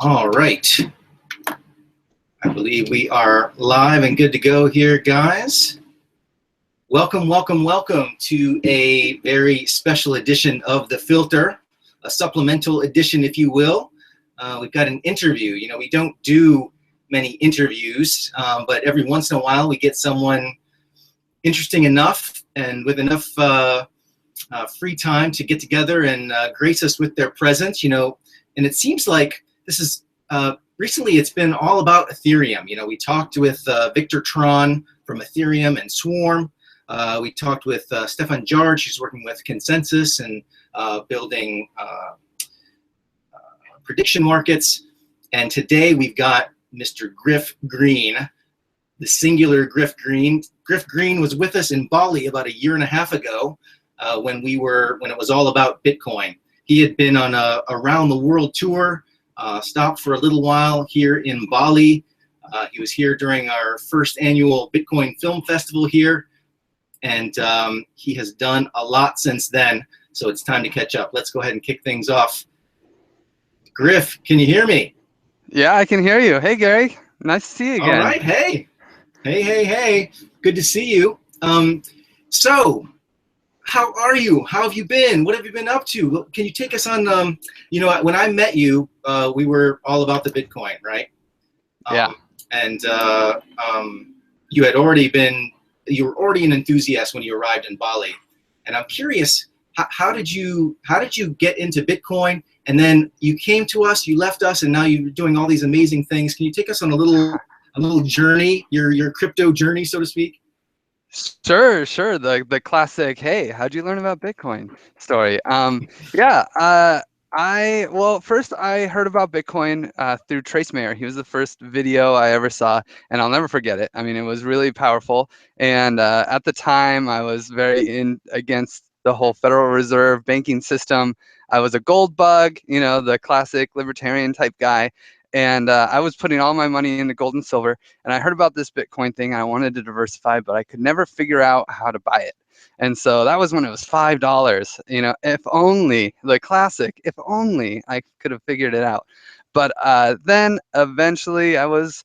All right. I believe we are live and good to go here, guys. Welcome, welcome, welcome to a very special edition of The Filter, a supplemental edition, if you will. We've got an interview. You know, we don't do many interviews, but every once in a while we get someone interesting enough and with enough free time to get together and grace us with their presence, you know. And it seems like this is recently it's been all about Ethereum. You know, we talked with Victor Tron from Ethereum and Swarm. We talked with Stefan Jarge, who's working with Consensus and building prediction markets. And today we've got Mr. Griff Green, the singular Griff Green. Griff Green was with us in Bali about a year and a half ago when it was all about Bitcoin. He had been on a around the world tour, stopped for a little while here in Bali. He was here during our first annual Bitcoin Film Festival here, and he has done a lot since then, so it's time to catch up. Let's go ahead and kick things off. Griff, can you hear me? Yeah, I can hear you. Hey, Gary. Nice to see you again. All right. Hey. Good to see you. So, how are you? How have you been? What have you been up to? Can you take us on, you know, when I met you, we were all about the Bitcoin, right? Yeah. And you were already an enthusiast when you arrived in Bali. And I'm curious, how did you get into Bitcoin? And then you came to us, you left us, and now you're doing all these amazing things. Can you take us on a little journey, your crypto journey, so to speak? Sure. The classic, hey, how'd you learn about Bitcoin story? First I heard about Bitcoin through Trace Mayer. He was the first video I ever saw, and I'll never forget it. I mean, it was really powerful. And at the time, I was very against the whole Federal Reserve banking system. I was a gold bug, you know, the classic libertarian type guy. And I was putting all my money into gold and silver. And I heard about this Bitcoin thing. I wanted to diversify, but I could never figure out how to buy it. And so that was when it was $5. You know, if only, the classic, if only I could have figured it out. But then eventually I was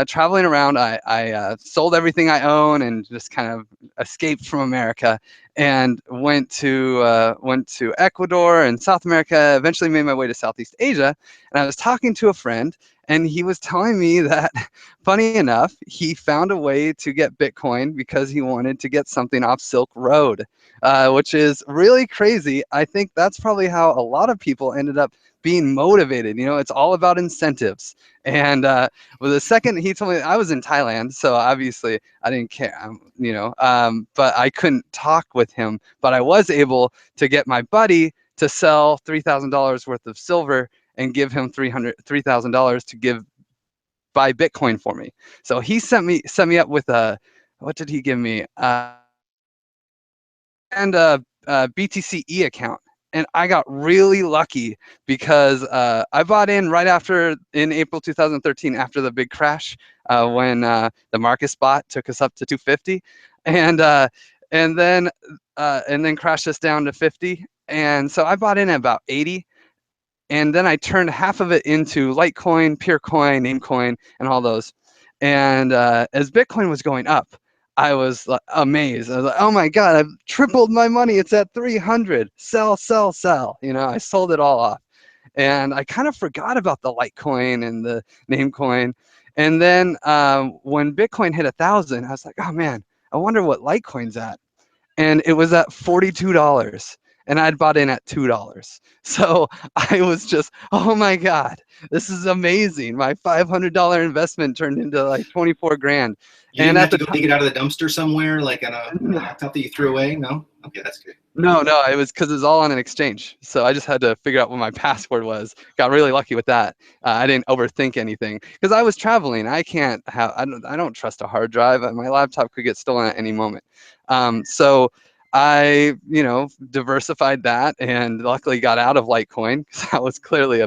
traveling around. I sold everything I own and just kind of escaped from America and went to Ecuador and South America. Eventually made my way to Southeast Asia, and I was talking to a friend, and he was telling me that, funny enough, he found a way to get Bitcoin because he wanted to get something off Silk Road, which is really crazy. I think that's probably how a lot of people ended up being motivated. You know, it's all about incentives. And well, the second he told me, I was in Thailand, so obviously I didn't care, you know, but I couldn't talk with him. But I was able to get my buddy to sell $3,000 worth of silver and give him $3,000 to buy Bitcoin for me. So he set me up with what did he give me? And a BTC account. And I got really lucky because I bought in right in April 2013, after the big crash, when the Marcus bot took us up to 250, and then crashed us down to 50. And so I bought in at about 80, and then I turned half of it into Litecoin, Purecoin, Namecoin, and all those. And as Bitcoin was going up, I was amazed. I was like, oh my God, I've tripled my money. It's at 300. Sell. You know, I sold it all off. And I kind of forgot about the Litecoin and the Namecoin. And then when Bitcoin hit 1,000, I was like, oh man, I wonder what Litecoin's at. And it was at $42. And I'd bought in at $2. So I was just, oh my God, this is amazing. My $500 investment turned into like 24 grand. You didn't have to go dig it out of the dumpster somewhere, like on a laptop that you threw away? No? Okay, that's good. No, it was because it was all on an exchange. So I just had to figure out what my password was. Got really lucky with that. I didn't overthink anything because I was traveling. I don't trust a hard drive. My laptop could get stolen at any moment. So I, you know, diversified that and luckily got out of Litecoin because that was clearly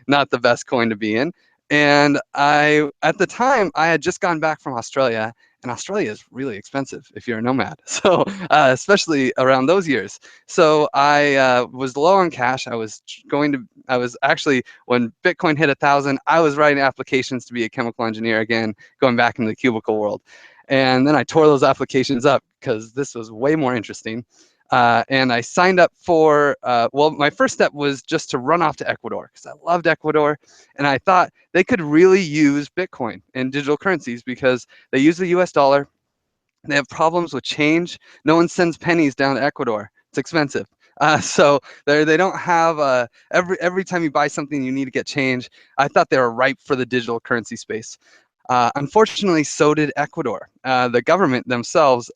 not the best coin to be in. And at the time, I had just gotten back from Australia, and Australia is really expensive if you're a nomad. So especially around those years. So I was low on cash. I was actually, when Bitcoin hit 1,000, I was writing applications to be a chemical engineer again, going back into the cubicle world. And then I tore those applications up because this was way more interesting. And I signed up for, well, my first step was just to run off to Ecuador because I loved Ecuador. And I thought they could really use Bitcoin and digital currencies because they use the US dollar. They have problems with change. No one sends pennies down to Ecuador. It's expensive. So they don't have every time you buy something, you need to get change. I thought they were ripe for the digital currency space. Unfortunately, so did Ecuador. The government themselves.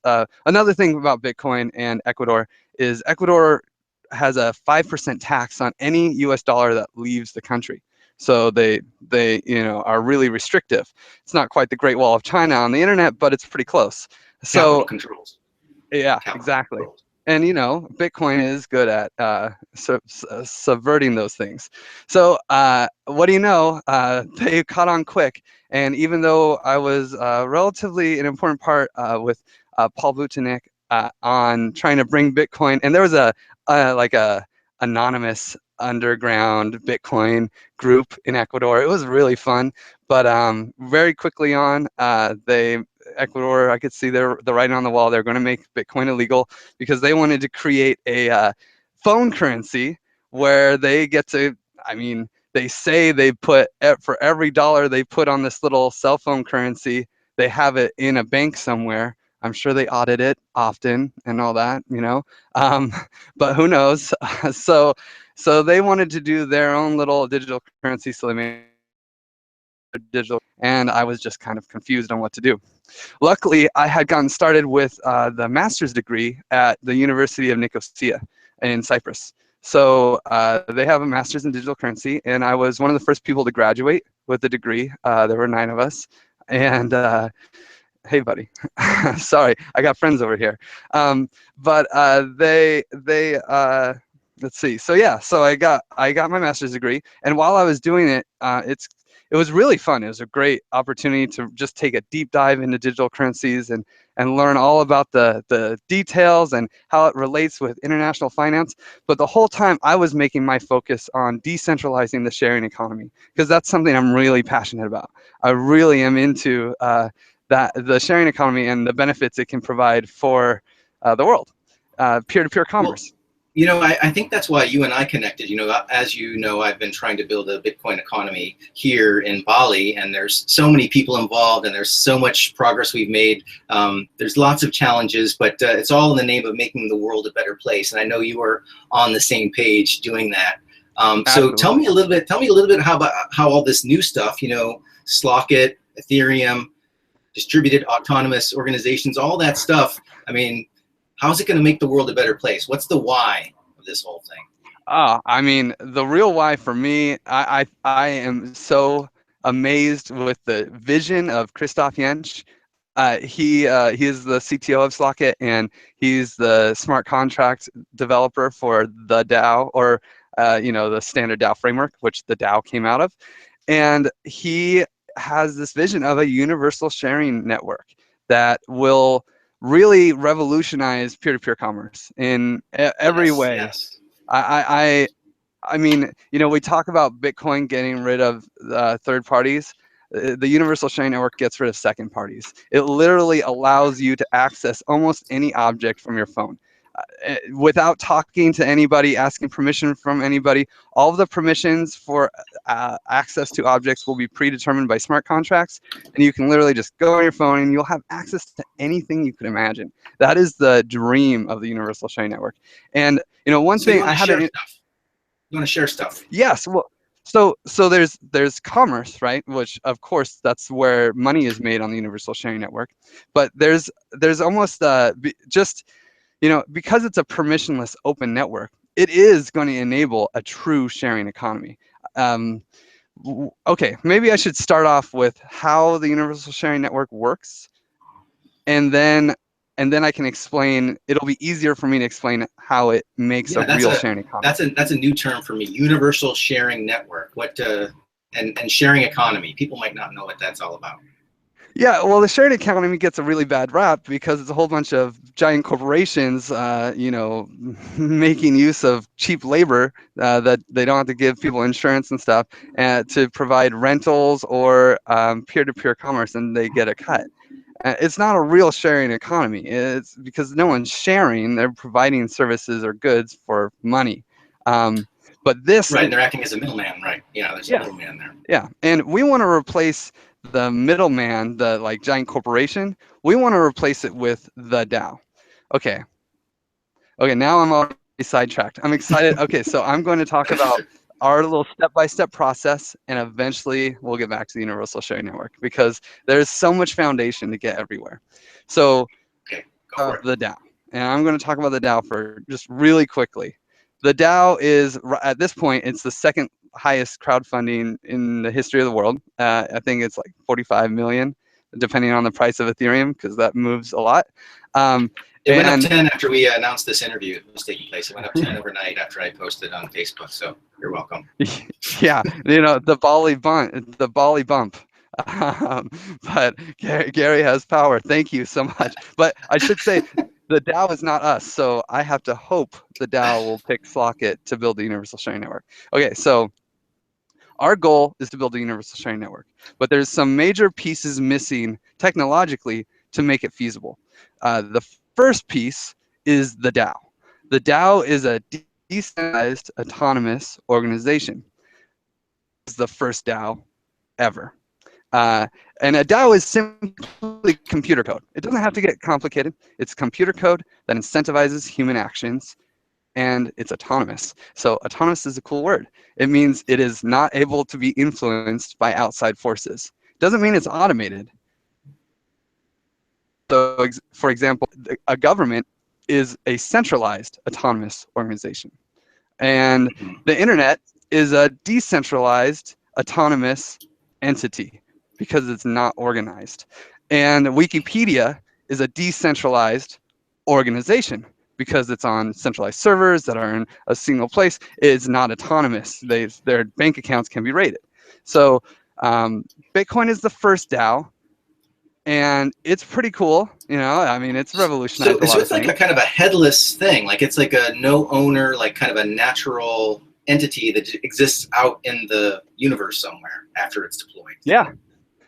Another thing about Bitcoin and Ecuador is Ecuador has a 5% tax on any U.S. dollar that leaves the country. So they are really restrictive. It's not quite the Great Wall of China on the internet, but it's pretty close. Capital controls. Yeah, Capital exactly. controls. And Bitcoin is good at subverting those things. So what do you know? They caught on quick. And even though I was relatively an important part with Paul Butinick on trying to bring Bitcoin, and there was a anonymous underground Bitcoin group in Ecuador. It was really fun, but very quickly on, Ecuador, I could see the writing on the wall. They're going to make Bitcoin illegal because they wanted to create a phone currency where they get to, I mean, they say they put, for every dollar they put on this little cell phone currency, they have it in a bank somewhere. I'm sure they audit it often and all that, but who knows? So they wanted to do their own little digital currency, so they made digital, and I was just kind of confused on what to do. Luckily, I had gotten started with the master's degree at the University of Nicosia in Cyprus. So they have a master's in digital currency, and I was one of the first people to graduate with the degree. There were 9 of us, and hey, buddy, sorry, I got friends over here. But let's see. So yeah, so I got my master's degree, and while I was doing it, it was really fun. It was a great opportunity to just take a deep dive into digital currencies and learn all about the details and how it relates with international finance. But the whole time I was making my focus on decentralizing the sharing economy, because that's something I'm really passionate about. I really am into the sharing economy and the benefits it can provide for the world, peer-to-peer commerce. Well, I think that's why you and I connected. As you know, I've been trying to build a Bitcoin economy here in Bali, and there's so many people involved, and there's so much progress we've made. There's lots of challenges, but it's all in the name of making the world a better place. And I know you are on the same page doing that. So tell me a little bit how all this new stuff, Slock.it, Ethereum, distributed autonomous organizations, all that stuff. I mean, how's it going to make the world a better place? What's the why of this whole thing? I mean, the real why for me, I am so amazed with the vision of Christoph Jensch. He is the CTO of Slock.it, and he's the smart contract developer for the DAO, or the standard DAO framework, which the DAO came out of. And he has this vision of a universal sharing network that will really revolutionize peer-to-peer commerce in every way. Yes. I mean, we talk about Bitcoin getting rid of third parties. The universal sharing network gets rid of second parties. It literally allows you to access almost any object from your phone without talking to anybody, asking permission from anybody. All of the permissions for access to objects will be predetermined by smart contracts, and you can literally just go on your phone and you'll have access to anything you could imagine. That is the dream of the universal sharing network. And one thing I had to... You want to share stuff? Yes. Well, so there's commerce, right? Which of course that's where money is made on the universal sharing network. But there's almost just because it's a permissionless open network, it is going to enable a true sharing economy. Okay, maybe I should start off with how the universal sharing network works, and then I can explain. It'll be easier for me to explain how it makes a real sharing economy. That's a new term for me. Universal sharing network. And sharing economy. People might not know what that's all about. Yeah, well, the sharing economy gets a really bad rap because it's a whole bunch of giant corporations, making use of cheap labor that they don't have to give people insurance and stuff, to provide rentals or peer-to-peer commerce, and they get a cut. It's not a real sharing economy. It's because no one's sharing; they're providing services or goods for money. But this, Right, and they're acting as a middleman, right? Yeah, there's a yeah, middleman there. yeah, and we want to replace the middleman, the like giant corporation. We want to replace it with the DAO. Okay. Okay, now I'm already sidetracked. I'm excited. Okay, so I'm going to talk about our little step-by-step process, and eventually we'll get back to the Universal Sharing Network because there's so much foundation to get everywhere. So Okay, go for it. the DAO, and I'm going to talk about the DAO for just really quickly. The DAO is, at this point, it's the second highest crowdfunding in the history of the world. I think it's like 45 million, depending on the price of Ethereum, because that moves a lot. It went up And 10 after we announced this interview was taking place. It went up 10 overnight after I posted on Facebook. So you're welcome. yeah, the Bali bump. Um, but Gary has power. Thank you so much. But I should say the DAO is not us, so I have to hope the DAO will pick Slock.it to build the Universal Sharing Network. Okay, so our goal is to build a Universal Sharing Network, but there's some major pieces missing technologically to make it feasible. The first piece is the DAO. The DAO is a decentralized autonomous organization. It's the first DAO ever. Uh, and a DAO is simply computer code. It doesn't have to get complicated. It's computer code that incentivizes human actions, and it's autonomous. So autonomous is a cool word. It means it is not able to be influenced by outside forces. Doesn't mean it's automated. So, for example, a government is a centralized autonomous organization. And the internet is a decentralized autonomous entity because it's not organized. And Wikipedia is a decentralized organization because it's on centralized servers that are in a single place. It's not autonomous. Their bank accounts can be rated. So Bitcoin is the first DAO, and it's pretty cool. I mean, it's revolutionized a So lot of it's like things. a kind of a headless thing. Like it's like a no owner, like kind of a natural entity that exists out in the universe somewhere after it's deployed. Yeah,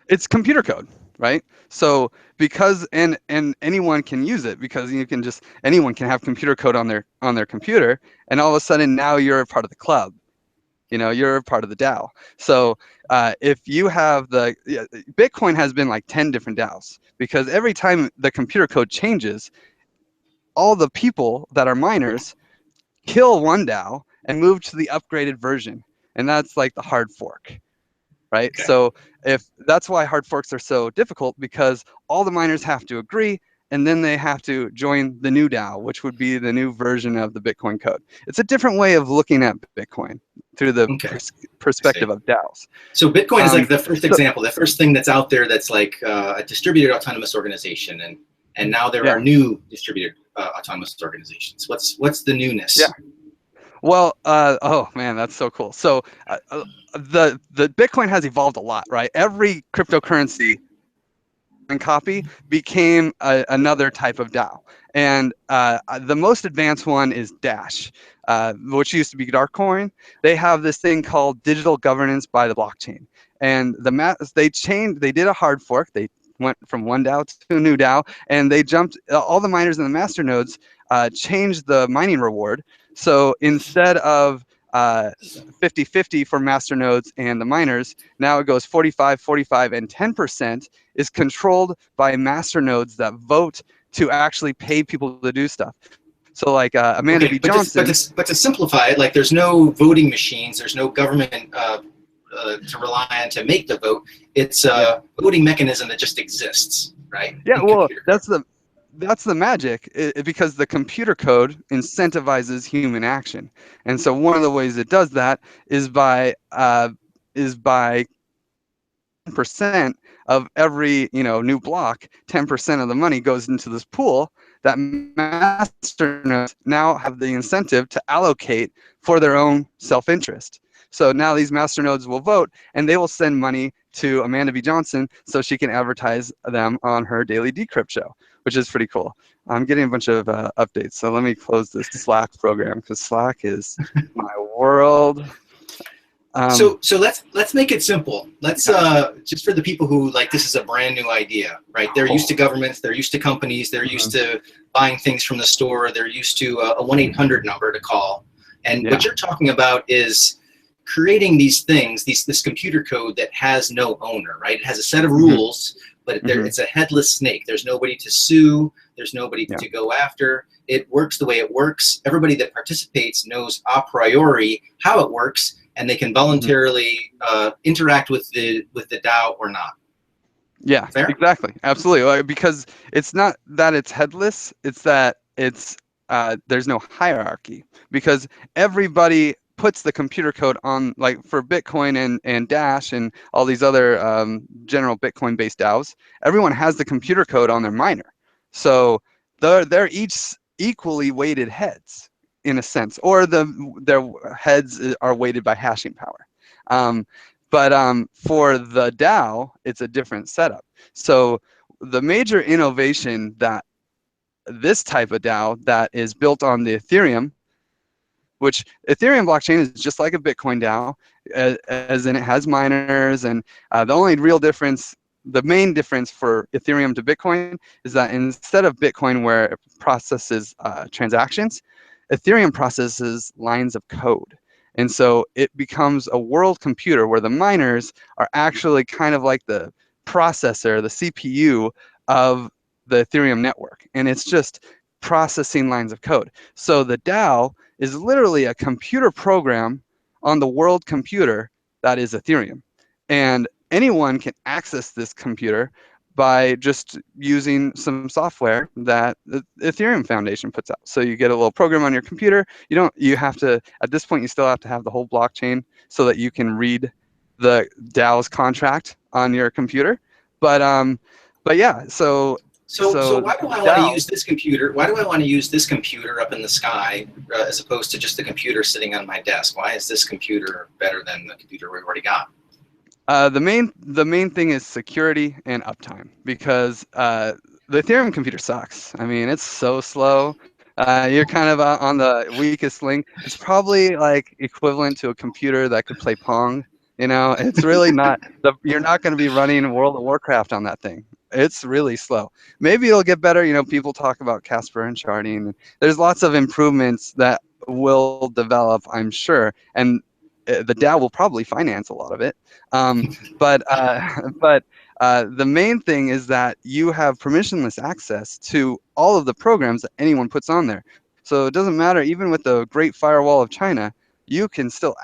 it's computer code, right? So because and anyone can use it because anyone can have computer code on their computer, and all of a sudden now you're a part of the club. You're a part of the DAO. So if you have Bitcoin has been like 10 different DAOs because every time the computer code changes, all the people that are miners kill one DAO and move to the upgraded version, and that's like the hard fork. Right? Okay. So if that's why hard forks are so difficult, because all the miners have to agree, and then they have to join the new DAO, which would be the new version of the Bitcoin code. It's a different way of looking at Bitcoin through the Okay. perspective of DAOs. So Bitcoin is like the first So, example, the first thing that's out there that's like a distributed autonomous organization, and now there yeah. are new distributed autonomous organizations. What's the newness? Yeah. Well, oh man, that's so cool. So the Bitcoin has evolved a lot, right? Every cryptocurrency and copy became another type of DAO. And the most advanced one is Dash, which used to be Darkcoin. They have this thing called digital governance by the blockchain. And they did a hard fork. They went from one DAO to a new DAO, and they jumped, all the miners in the master nodes changed the mining reward. So instead of 50-50 for master nodes and the miners, now it goes 45, 45, and 10% is controlled by master nodes that vote to actually pay people to do stuff. So like Amanda B. Johnson. But to simplify it, like there's no voting machines, there's no government to rely on to make the vote. It's a voting mechanism that just exists, right? Yeah, well, that's the magic, because the computer code incentivizes human action. And so one of the ways it does that is by 10% of every new block, 10% of the money goes into this pool that master nodes now have the incentive to allocate for their own self-interest. So now these master nodes will vote, and they will send money to Amanda B. Johnson so she can advertise them on her daily Decrypt show, which is pretty cool. I'm getting a bunch of updates. So let me close this Slack program because Slack is my world. So let's make it simple. Let's just for the people who like this is a brand new idea, right? They're used to governments, they're used to companies, they're used to buying things from the store, they're used to a 1-800 number to call. And what you're talking about is creating these things, this computer code that has no owner, right? It has a set of rules, but it's a headless snake. There's nobody to sue. There's nobody to go after. It works the way it works. Everybody that participates knows a priori how it works, and they can voluntarily interact with the DAO or not. Yeah, Fair? Exactly. Absolutely. Because it's not that it's headless, it's that it's there's no hierarchy, because everybody puts the computer code on, like for Bitcoin and Dash and all these other general Bitcoin based DAOs, everyone has the computer code on their miner. So they're each equally weighted heads in a sense, or their heads are weighted by hashing power. But for the DAO, it's a different setup. So the major innovation that this type of DAO that is built on the Ethereum, which Ethereum blockchain is just like a Bitcoin DAO, as in it has miners, and the only real difference, the main difference for Ethereum to Bitcoin is that instead of Bitcoin where it processes transactions, Ethereum processes lines of code. And so it becomes a world computer where the miners are actually kind of like the processor, the CPU of the Ethereum network. And it's just processing lines of code. So the DAO is literally a computer program on the world computer that is Ethereum. And anyone can access this computer by just using some software that the Ethereum Foundation puts out. So you get a little program on your computer. You have to, at this point, you still have to have the whole blockchain so that you can read the DAO's contract on your computer. But yeah, so why do I want to use this computer? Why do I want to use this computer up in the sky as opposed to just the computer sitting on my desk? Why is this computer better than the computer we already got? The main thing is security and uptime, because the Ethereum computer sucks. I mean, it's so slow. You're kind of on the weakest link. It's probably like equivalent to a computer that could play Pong. It's really not. You're not going to be running World of Warcraft on that thing. It's really slow. Maybe it'll get better. People talk about Casper and sharding. There's lots of improvements that will develop, I'm sure, and the DAO will probably finance a lot of it. But the main thing is that you have permissionless access to all of the programs that anyone puts on there. So it doesn't matter, even with the Great Firewall of China, you can still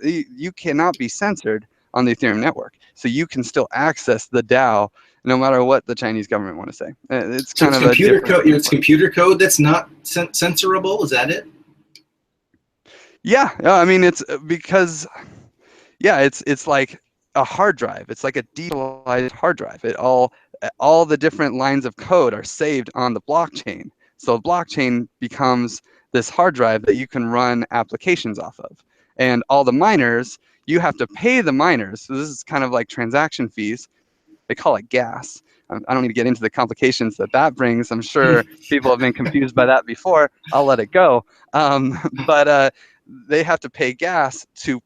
you cannot be censored on the Ethereum network. So you can still access the DAO no matter what the Chinese government want to say. It's kind of computer code. It's computer code that's not censorable. Is that it? Yeah, I mean, it's because, yeah, it's like a hard drive. It's like a decentralized hard drive. All the different lines of code are saved on the blockchain. So blockchain becomes this hard drive that you can run applications off of. And all the miners, you have to pay the miners. So this is kind of like transaction fees. They call it gas. I don't need to get into the complications that brings. I'm sure people have been confused by that before. I'll let it go. But they have to pay gas to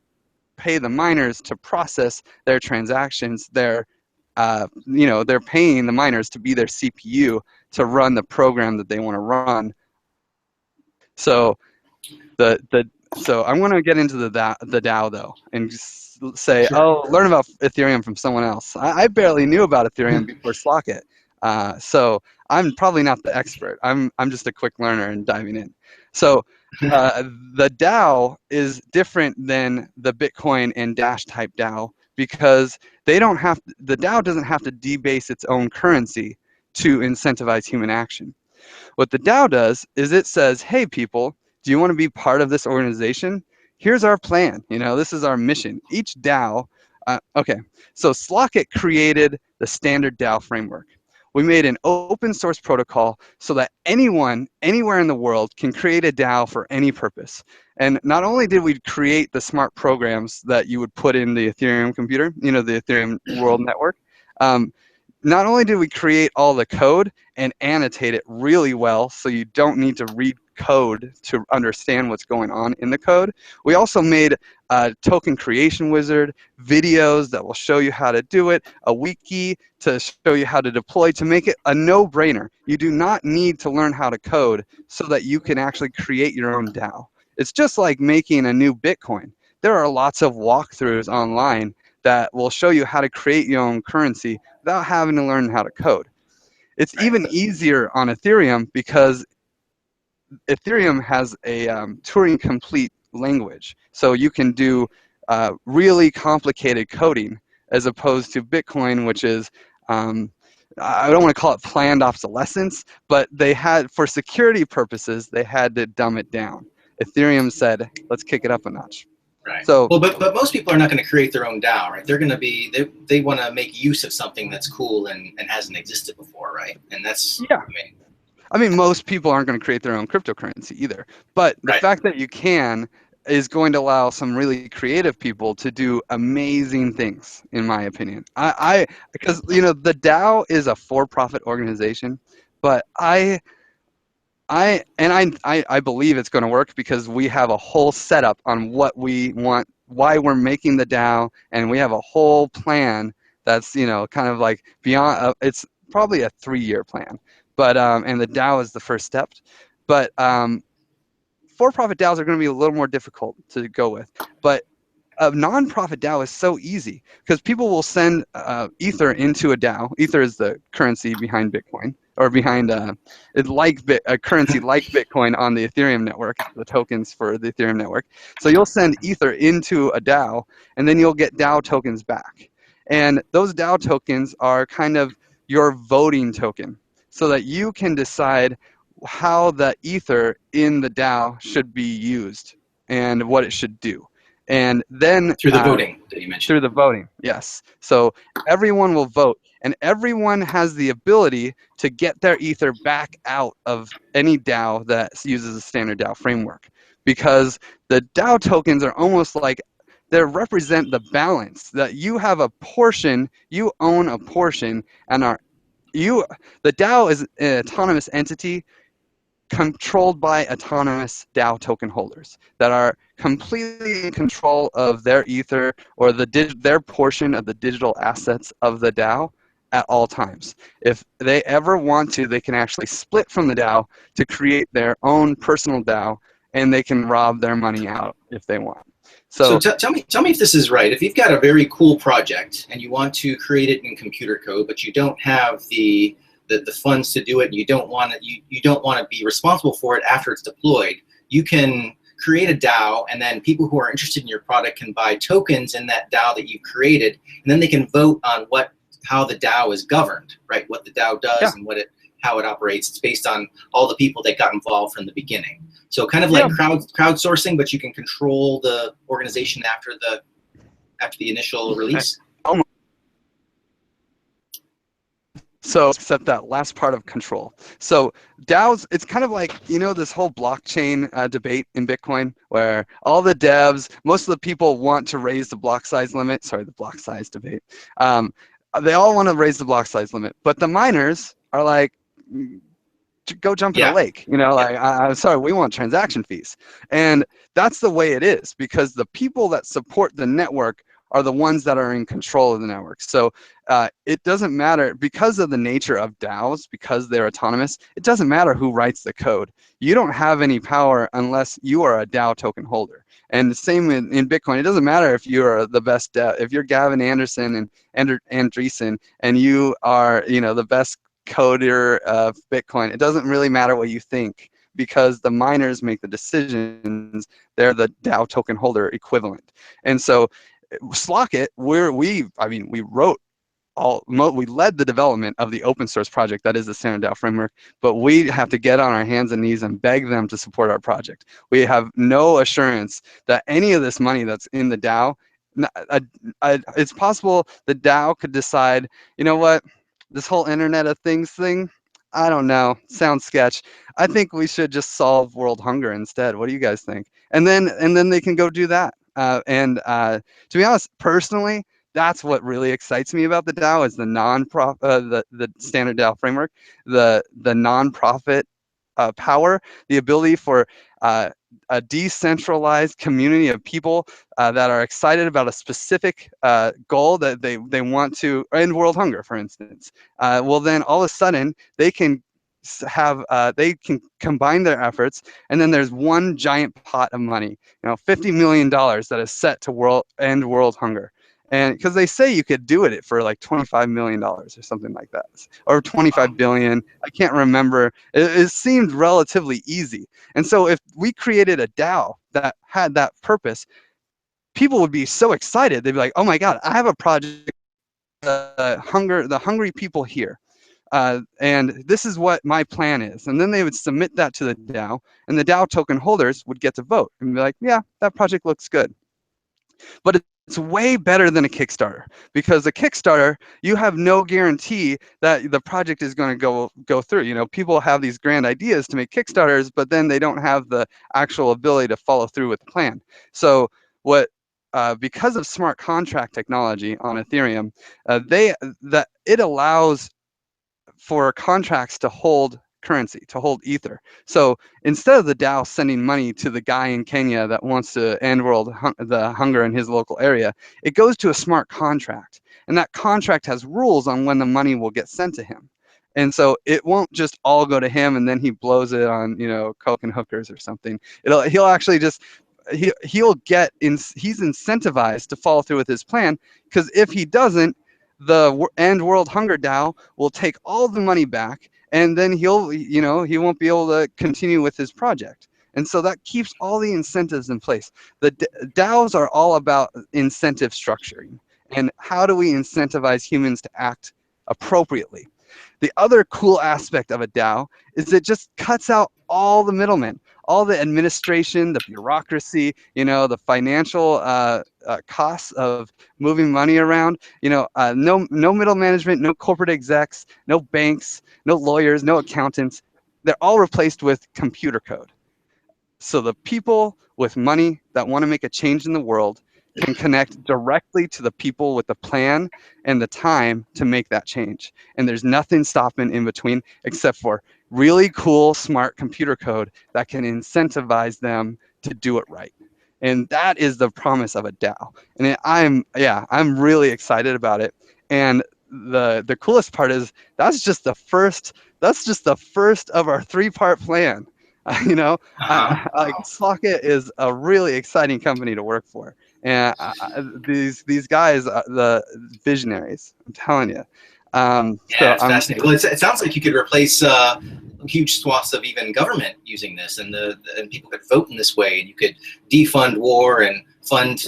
pay the miners to process their transactions. They're paying the miners to be their CPU to run the program that they want to run. So so I'm going to get into the DAO though, and just say, Sure. learn about Ethereum from someone else. I barely knew about Ethereum before Slock.it, so I'm probably not the expert. I'm just a quick learner and diving in. So the DAO is different than the Bitcoin and Dash type DAO because the DAO doesn't have to debase its own currency to incentivize human action. What the DAO does is it says, hey, people, do you want to be part of this organization? Here's our plan. This is our mission. Each DAO, okay, so Slock.it created the standard DAO framework. We made an open source protocol so that anyone, anywhere in the world can create a DAO for any purpose. And not only did we create the smart programs that you would put in the Ethereum computer, you know, the Ethereum World Network, not only did we create all the code and annotate it really well so you don't need to read code to understand what's going on in the code, we also made a token creation wizard, videos that will show you how to do it, a wiki to show you how to deploy, to make it a no-brainer. You do not need to learn how to code so that you can actually create your own DAO. It's just like making a new Bitcoin. There are lots of walkthroughs online that will show you how to create your own currency without having to learn how to code. It's even easier on Ethereum because Ethereum has a Turing complete language. So you can do really complicated coding as opposed to Bitcoin, which is, I don't want to call it planned obsolescence, but they had, for security purposes, they had to dumb it down. Ethereum said, let's kick it up a notch. Right. So, well, but most people are not going to create their own DAO, right? They're going to be, they want to make use of something that's cool and hasn't existed before, right? And that's, yeah. I mean, most people aren't going to create their own cryptocurrency either. But the fact that you can is going to allow some really creative people to do amazing things, in my opinion. Because, you know, the DAO is a for-profit organization, but I believe it's going to work because we have a whole setup on what we want, why we're making the DAO, and we have a whole plan that's, you know, kind of like beyond. It's probably a 3-year plan, but and the DAO is the first step. But for-profit DAOs are going to be a little more difficult to go with, but a non-profit DAO is so easy because people will send Ether into a DAO. Ether is the currency behind Bitcoin, or behind a currency like Bitcoin on the Ethereum network, the tokens for the Ethereum network. So you'll send Ether into a DAO, and then you'll get DAO tokens back. And those DAO tokens are kind of your voting token, so that you can decide how the Ether in the DAO should be used and what it should do. And then through the voting that you mentioned. Through the voting, yes. So everyone will vote, and everyone has the ability to get their Ether back out of any DAO that uses a standard DAO framework, because the DAO tokens are almost like they represent the balance that you have a portion, you own a portion, and the DAO is an autonomous entity controlled by autonomous DAO token holders that are completely in control of their Ether or their portion of the digital assets of the DAO at all times. If they ever want to, they can actually split from the DAO to create their own personal DAO, and they can rob their money out if they want. So tell me if this is right. If you've got a very cool project and you want to create it in computer code, but you don't have the funds to do it, and you don't want to be responsible for it after it's deployed, you can create a DAO, and then people who are interested in your product can buy tokens in that DAO that you've created, and then they can vote on how the DAO is governed, right? What the DAO does and how it operates. It's based on all the people that got involved from the beginning. So kind of like crowdsourcing, but you can control the organization after the initial release. So, except that last part of control. So DAOs, it's kind of like, you know, this whole blockchain debate in Bitcoin, where all the devs, most of the people want to raise the block size limit. Sorry, the block size debate. They all want to raise the block size limit, but the miners are like, go jump in a lake. You know, like, I'm sorry, we want transaction fees. And that's the way it is, because the people that support the network are the ones that are in control of the network. So it doesn't matter, because of the nature of DAOs, because they're autonomous, it doesn't matter who writes the code. You don't have any power unless you are a DAO token holder. And the same in Bitcoin. It doesn't matter if you are the best DAO. If you're Gavin Anderson and Andreessen, and you are, you know, the best coder of Bitcoin, it doesn't really matter what you think, because the miners make the decisions. They're the DAO token holder equivalent. And so Slock.it, we led the development of the open source project that is the standard DAO framework, but we have to get on our hands and knees and beg them to support our project. We have no assurance that any of this money that's in the DAO, it's possible the DAO could decide, you know what, this whole Internet of Things thing, I don't know. Sounds sketch. I think we should just solve world hunger instead. What do you guys think? And then they can go do that. To be honest, personally, that's what really excites me about the DAO is the the standard DAO framework, the nonprofit power, the ability for uh, a decentralized community of people that are excited about a specific goal that they want to end world hunger, for instance. Well, then all of a sudden they can they can combine their efforts, and then there's one giant pot of money, $50 million that is set to end world hunger. And because they say you could do it for like $25 million or something like that, or 25 billion. I can't remember. It seemed relatively easy. And so if we created a DAO that had that purpose, people would be so excited. They'd be like, oh my God, I have a project, the hungry people here. And this is what my plan is. And then they would submit that to the DAO, and the DAO token holders would get to vote and be like, yeah, that project looks good. But it's way better than a Kickstarter, because a Kickstarter, you have no guarantee that the project is going to go through. People have these grand ideas to make Kickstarters, but then they don't have the actual ability to follow through with the plan. So because of smart contract technology on Ethereum, it allows for contracts to hold currency, to hold ether. So instead of the DAO sending money to the guy in Kenya that wants to end the hunger in his local area, it goes to a smart contract, and that contract has rules on when the money will get sent to him. And so it won't just all go to him and then he blows it on coke and hookers or something. He'll actually just he's incentivized to follow through with his plan, because if he doesn't, the End World Hunger DAO will take all the money back, and then he won't be able to continue with his project. And so that keeps all the incentives in place. The DAOs are all about incentive structuring, and how do we incentivize humans to act appropriately. The other cool aspect of a DAO is it just cuts out all the middlemen, all the administration, the bureaucracy, the financial costs of moving money around. No middle management, no corporate execs, no banks, no lawyers, no accountants. They're all replaced with computer code. So the people with money that want to make a change in the world can connect directly to the people with the plan and the time to make that change. And there's nothing stopping in between except for really cool, smart computer code that can incentivize them to do it right. And that is the promise of a DAO. And I'm really excited about it. And the coolest part is that's just the first of our 3-part plan. Slock.it is a really exciting company to work for. And these guys are the visionaries, I'm telling you. It's fascinating. Well, it sounds like you could replace huge swaths of even government using this, and people could vote in this way, and you could defund war and fund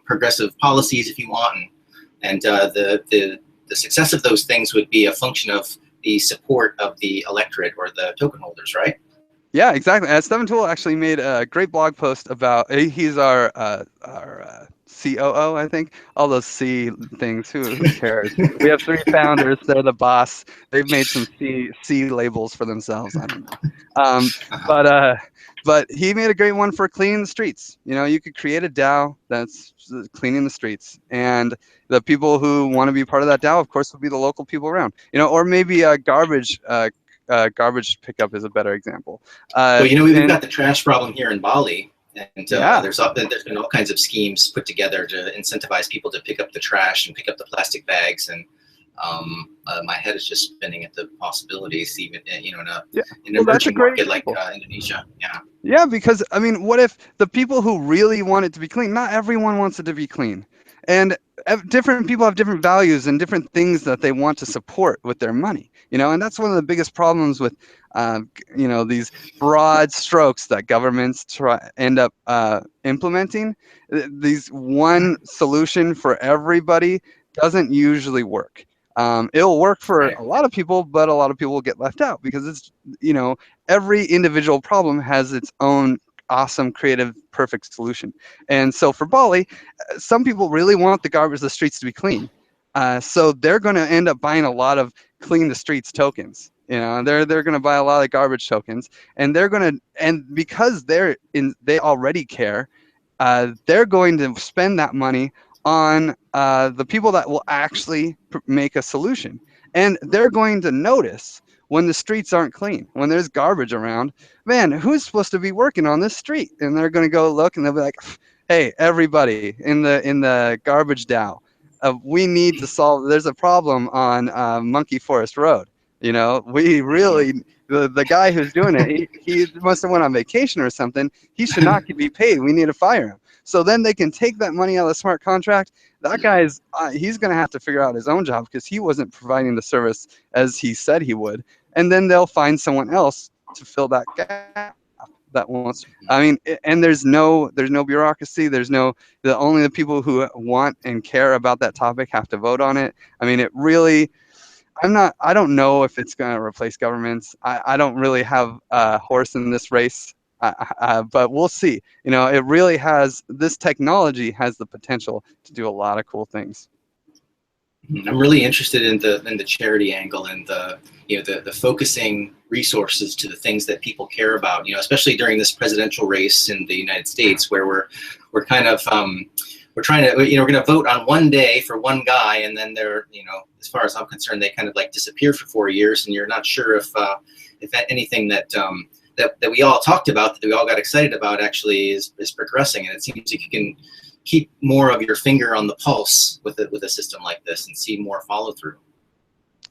progressive policies if you want, and the success of those things would be a function of the support of the electorate or the token holders, right? Yeah, exactly. Stephen Toole actually made a great blog post about. He's our COO, I think. All those C things. Who cares? We have 3 founders. They're the boss. They've made some C labels for themselves. I don't know. But he made a great one for cleaning the streets. You could create a DAO that's cleaning the streets, and the people who want to be part of that DAO, of course, would be the local people around. Or maybe garbage pickup is a better example. We've got the trash problem here in Bali, and there's been all kinds of schemes put together to incentivize people to pick up the trash and pick up the plastic bags. And my head is just spinning at the possibilities, even in an emerging market like Indonesia. Yeah, because what if the people who really want it to be clean? Not everyone wants it to be clean, and different people have different values and different things that they want to support with their money. And that's one of the biggest problems with these broad strokes that governments end up implementing. These one solution for everybody doesn't usually work. It'll work for a lot of people, but a lot of people will get left out, because it's every individual problem has its own awesome, creative, perfect solution. And so for Bali, some people really want the streets to be clean, So they're going to end up buying a lot of clean the streets tokens. They're going to buy a lot of garbage tokens, and because they already care, they're going to spend that money on the people that will actually make a solution. And they're going to notice when the streets aren't clean, when there's garbage around. Man, who's supposed to be working on this street? And they're going to go look, and they'll be like, "Hey, everybody in the garbage DAO, we need to solve. There's a problem on Monkey Forest Road. We really." The guy who's doing it, he must have went on vacation or something. He should not be paid. We need to fire him. So then they can take that money out of the smart contract. That guy's he's going to have to figure out his own job because he wasn't providing the service as he said he would. And then they'll find someone else to fill that gap that wants. I mean, and there's no bureaucracy. Only the people who want and care about that topic have to vote on it. I mean, it really. I don't know if it's going to replace governments. I don't really have a horse in this race, but we'll see. It really this technology has the potential to do a lot of cool things. I'm really interested in the charity angle and the focusing resources to the things that people care about, especially during this presidential race in the United States, where we're kind of we're trying to, we're going to vote on one day for one guy, and then they're, as far as I'm concerned, they kind of like disappear for 4 years, and you're not sure if anything that we all talked about, that we all got excited about, actually is progressing. And it seems like you can keep more of your finger on the pulse with a system like this and see more follow through.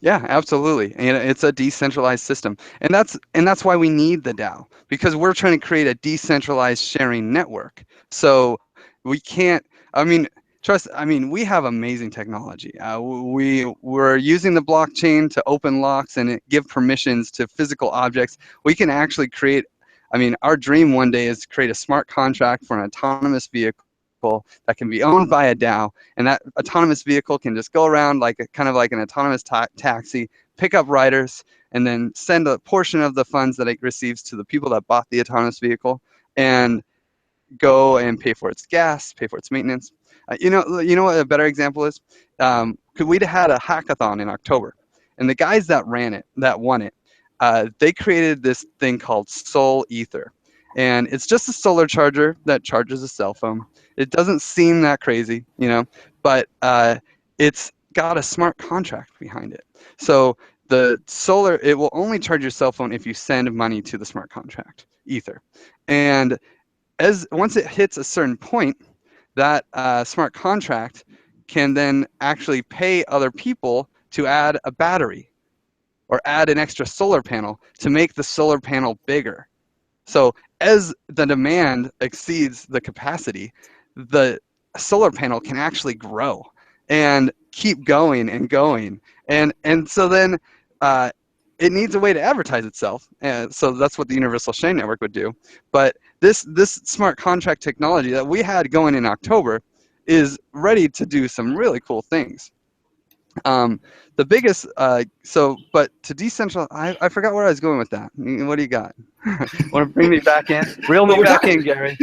Yeah, absolutely. And it's a decentralized system. And that's why we need the DAO, because we're trying to create a decentralized sharing network. So we can't, we have amazing technology. We're using the blockchain to open locks and give permissions to physical objects. We can actually create, our dream one day is to create a smart contract for an autonomous vehicle that can be owned by a DAO, and that autonomous vehicle can just go around kind of like an autonomous taxi, pick up riders, and then send a portion of the funds that it receives to the people that bought the autonomous vehicle, and go and pay for its gas, pay for its maintenance. You know what a better example is? We'd had a hackathon in October, and the guys that won it, they created this thing called Soul Ether. And it's just a solar charger that charges a cell phone. It doesn't seem that crazy, but it's got a smart contract behind it. So it will only charge your cell phone if you send money to the smart contract, Ether. And once it hits a certain point, that smart contract can then actually pay other people to add a battery or add an extra solar panel to make the solar panel bigger. So as the demand exceeds the capacity, the solar panel can actually grow and keep going and going. And so then it needs a way to advertise itself. And so that's what the Universal Chain Network would do. But this smart contract technology that we had going in October is ready to do some really cool things. The biggest, but to decentralize, I forgot where I was going with that. What do you got? Want to bring me back in? Reel me back in, Gary.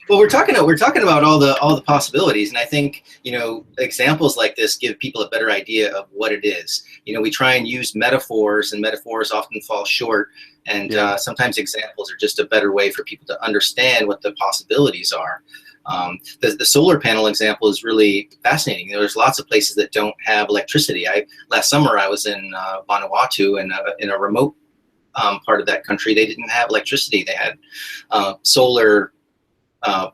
Well, we're talking about all the possibilities, and I think examples like this give people a better idea of what it is. We try and use metaphors, and metaphors often fall short, and sometimes examples are just a better way for people to understand what the possibilities are. The solar panel example is really fascinating. There's lots of places that don't have electricity. Last summer I was in Vanuatu, and in a remote part of that country, they didn't have electricity. They had solar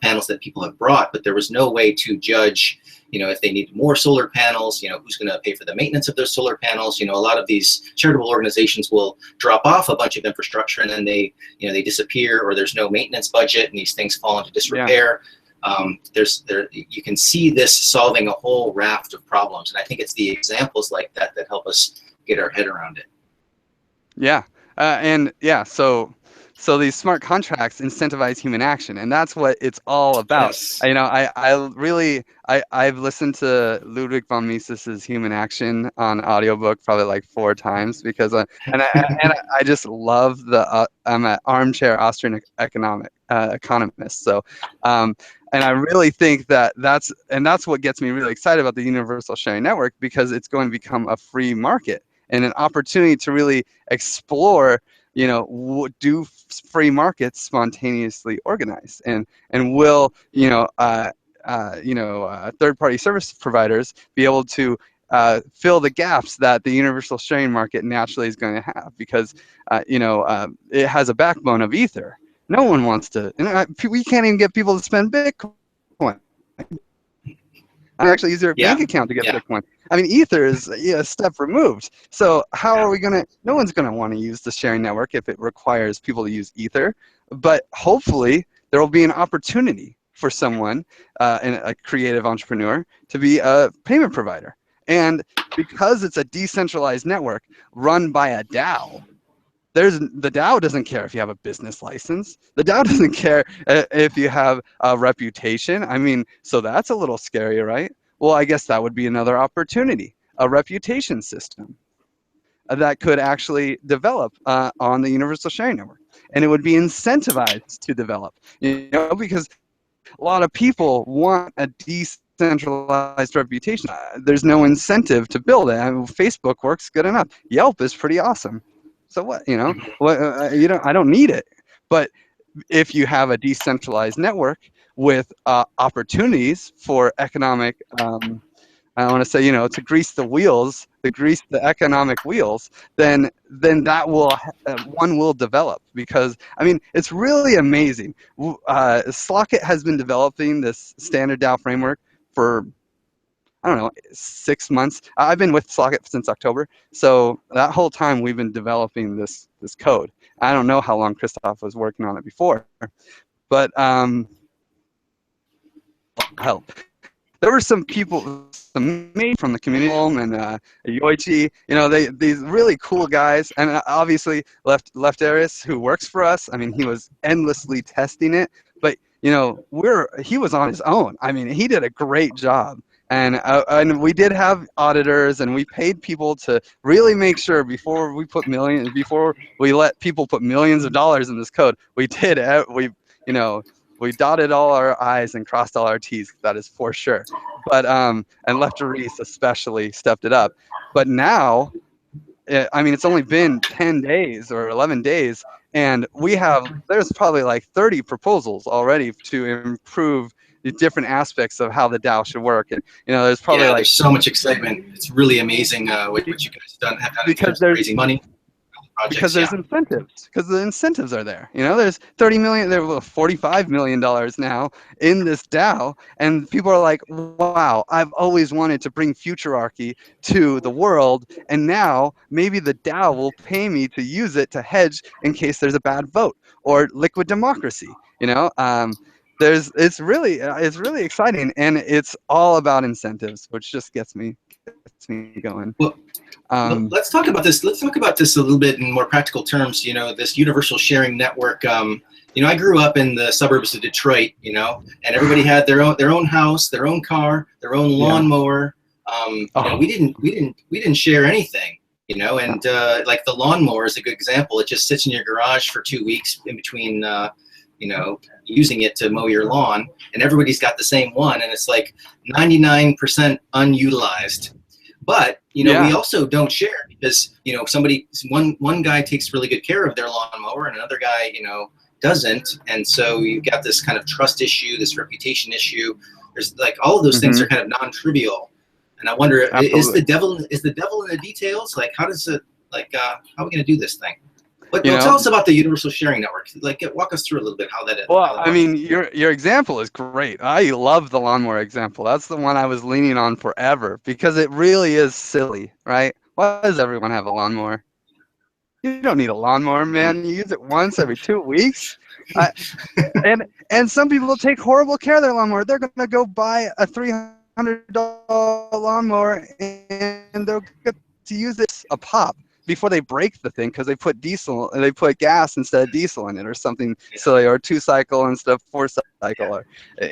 panels that people have brought, but there was no way to judge, if they needed more solar panels, who's going to pay for the maintenance of those solar panels. A lot of these charitable organizations will drop off a bunch of infrastructure, and then they disappear, or there's no maintenance budget, and these things fall into disrepair. You can see this solving a whole raft of problems, and I think it's the examples like that that help us get our head around it. So these smart contracts incentivize human action, and that's what it's all about. Yes. I've listened to Ludwig von Mises's Human Action on audiobook probably like 4 times because I just love I'm an armchair Austrian economist. So And I really think that that's what gets me really excited about the Universal Sharing Network, because it's going to become a free market and an opportunity to really explore, do free markets spontaneously organize, and will, third-party service providers be able to fill the gaps that the universal sharing market naturally is going to have, because it has a backbone of Ether. No one wants to. We can't even get people to spend Bitcoin. I actually use their bank account to get Bitcoin. I mean, Ether is a step removed. So how are we going to? No one's going to want to use the sharing network if it requires people to use Ether. But hopefully, there will be an opportunity for someone, a creative entrepreneur, to be a payment provider. And because it's a decentralized network run by a DAO, the DAO doesn't care if you have a business license. The DAO doesn't care if you have a reputation. I mean, so that's a little scary, right? Well, I guess that would be another opportunity, a reputation system that could actually develop on the Universal Sharing Network. And it would be incentivized to develop, because a lot of people want a decentralized reputation. There's no incentive to build it. I mean, Facebook works good enough. Yelp is pretty awesome. So what? I don't need it. But if you have a decentralized network with opportunities for economic, I want to say, to grease the economic wheels, then that will one will develop, because I mean, it's really amazing. Slock.it has been developing this standard DAO framework for, I don't know, 6 months. I've been with Slock.it since October, so that whole time we've been developing this code. I don't know how long Christoph was working on it before, but help. There were some people, some mates from the community, and Yoichi, these really cool guys, and obviously Lefteris, who works for us. I mean, he was endlessly testing it, but he was on his own. I mean, he did a great job. And we did have auditors, and we paid people to really make sure before we let people put millions of dollars in this code, we dotted all our I's and crossed all our T's. That is for sure. But and Lefteris especially stepped it up. But now, I mean, it's only been 10 days or 11 days, and there's probably like 30 proposals already to improve the different aspects of how the DAO should work. And there's probably there's so much excitement. It's really amazing what you guys have done in terms of raising money. Because there's incentives, because the incentives are there. There's 30 million, there were $45 million now in this DAO, and people are like, wow, I've always wanted to bring futurarchy to the world, and now maybe the DAO will pay me to use it to hedge in case there's a bad vote, or liquid democracy. It's really exciting, and it's all about incentives, which just gets me going. Well, let's talk about this. Let's talk about this a little bit in more practical terms. This universal sharing network. I grew up in the suburbs of Detroit. And everybody had their own house, their own car, their own lawnmower. We didn't share anything. And like the lawnmower is a good example. It just sits in your garage for 2 weeks in between. Using it to mow your lawn, and everybody's got the same one, and it's like 99% unutilized. But we also don't share, because one guy takes really good care of their lawnmower, and another guy doesn't, and so you've got this kind of trust issue, this reputation issue. There's like all of those things are kind of non-trivial, and I wonder, is the devil in the details? Like, how does it how are we going to do this thing? But tell us about the Universal Sharing Network. Walk us through a little bit how that is. Well, I mean, your example is great. I love the lawnmower example. That's the one I was leaning on forever, because it really is silly, right? Why does everyone have a lawnmower? You don't need a lawnmower, man. You use it once every 2 weeks. And some people take horrible care of their lawnmower. They're going to go buy a $300 lawnmower, and they'll get to use it a pop before they break the thing, because they put gas instead of diesel in it, or something silly, or 2-cycle instead of 4-cycle.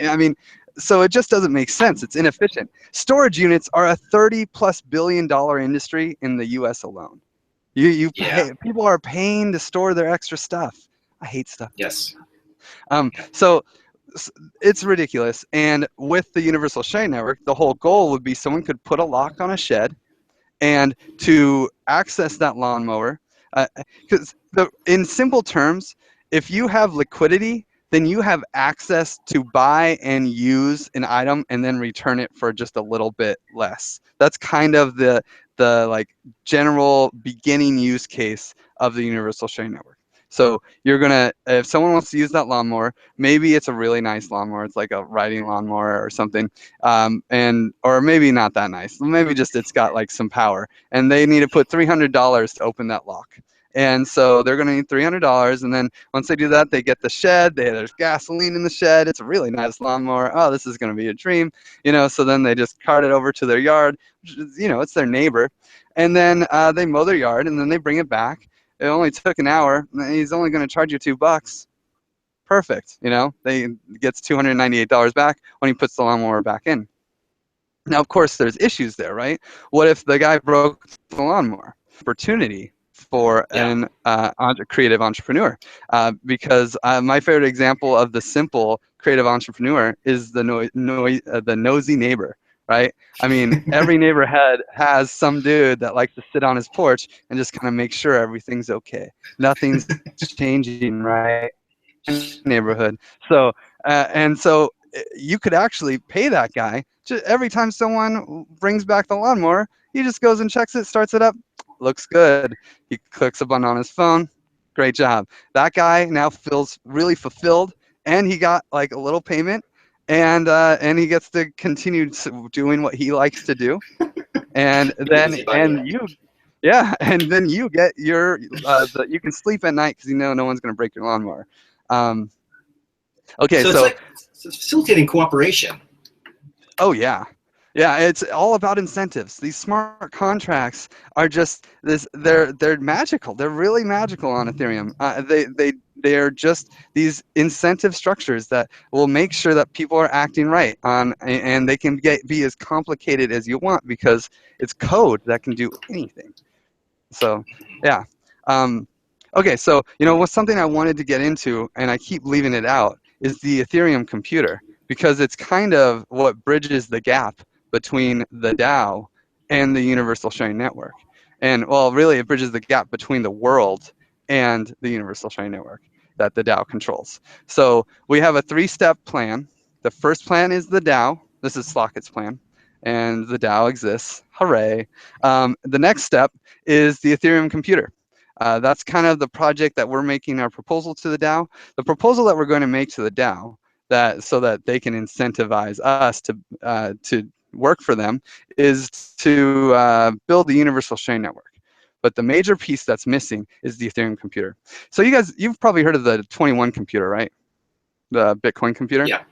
I mean, so it just doesn't make sense. It's inefficient. Storage units are a $30+ billion industry in the U.S. alone. People are paying to store their extra stuff. I hate stuff. Yes. So it's ridiculous. And with the universal sharing network, the whole goal would be someone could put a lock on a shed, and to access that lawnmower, because in simple terms, if you have liquidity, then you have access to buy and use an item and then return it for just a little bit less. That's kind of the like general beginning use case of the universal sharing network. So you're gonna, if someone wants to use that lawnmower, maybe it's a really nice lawnmower, it's like a riding lawnmower or something, and or maybe not that nice, maybe just it's got like some power, and they need to put $300 to open that lock. And so they're going to need $300, and then once they do that, they get the shed. There's gasoline in the shed. It's a really nice lawnmower. Oh, this is going to be a dream, So then they just cart it over to their yard. It's their neighbor, and then they mow their yard, and then they bring it back. It only took an hour. He's only going to charge you $2. Perfect. They gets $298 back when he puts the lawnmower back in. Now, of course, there's issues there, right? What if the guy broke the lawnmower? Opportunity for an creative entrepreneur, because my favorite example of the simple creative entrepreneur is the nosy neighbor, right? I mean, every neighborhood has some dude that likes to sit on his porch and just kind of make sure everything's okay. Nothing's changing, right? Neighborhood. So you could actually pay that guy every time someone brings back the lawnmower. He just goes and checks it, starts it up, looks good. He clicks a button on his phone. Great job. That guy now feels really fulfilled, and he got like a little payment, and he gets to continue doing what he likes to do. And then and then you get your you can sleep at night because no one's going to break your lawnmower. Okay, so it's like it's facilitating cooperation. Oh yeah, it's all about incentives. These smart contracts are just this. They're magical. They're really magical on Ethereum. They are just these incentive structures that will make sure that people are acting right on, and they can be as complicated as you want because it's code that can do anything. So yeah. Okay, so what's something I wanted to get into, and I keep leaving it out, is the Ethereum Computer, because it's kind of what bridges the gap between the DAO and the Universal Sharing Network. And well, really, it bridges the gap between the world and the Universal Sharing Network that the DAO controls. So we have a 3-step plan. The first plan is the DAO. This is Slock.it's plan, and the DAO exists. Hooray! The next step is the Ethereum Computer. That's kind of the project that we're making our proposal to the DAO. The proposal that we're going to make to the DAO, so that they can incentivize us to work for them, is to build the universal sharing network. But the major piece that's missing is the Ethereum Computer. So you've probably heard of the 21 computer, right? The Bitcoin computer? Yeah.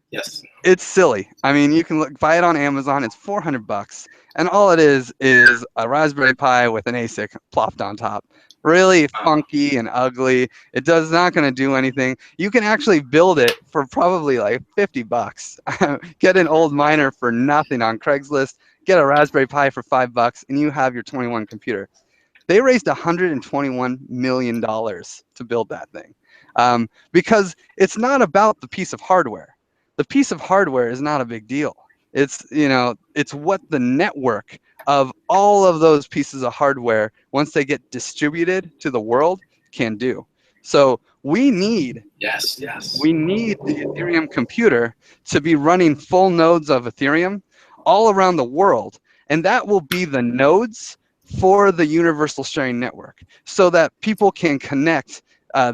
Yes. It's silly. I mean, you can buy it on Amazon. It's $400, and all it is a Raspberry Pi with an ASIC plopped on top. Really funky and ugly. It does not going to do anything. You can actually build it for probably like $50. Get an old miner for nothing on Craigslist. Get a Raspberry Pi for $5, and you have your 21 computer. They raised $121 million to build that thing, because it's not about the piece of hardware. The piece of hardware is not a big deal. It's it's what the network of all of those pieces of hardware, once they get distributed to the world, can do. So we need the Ethereum Computer to be running full nodes of Ethereum all around the world, and that will be the nodes for the universal sharing network, so that people can connect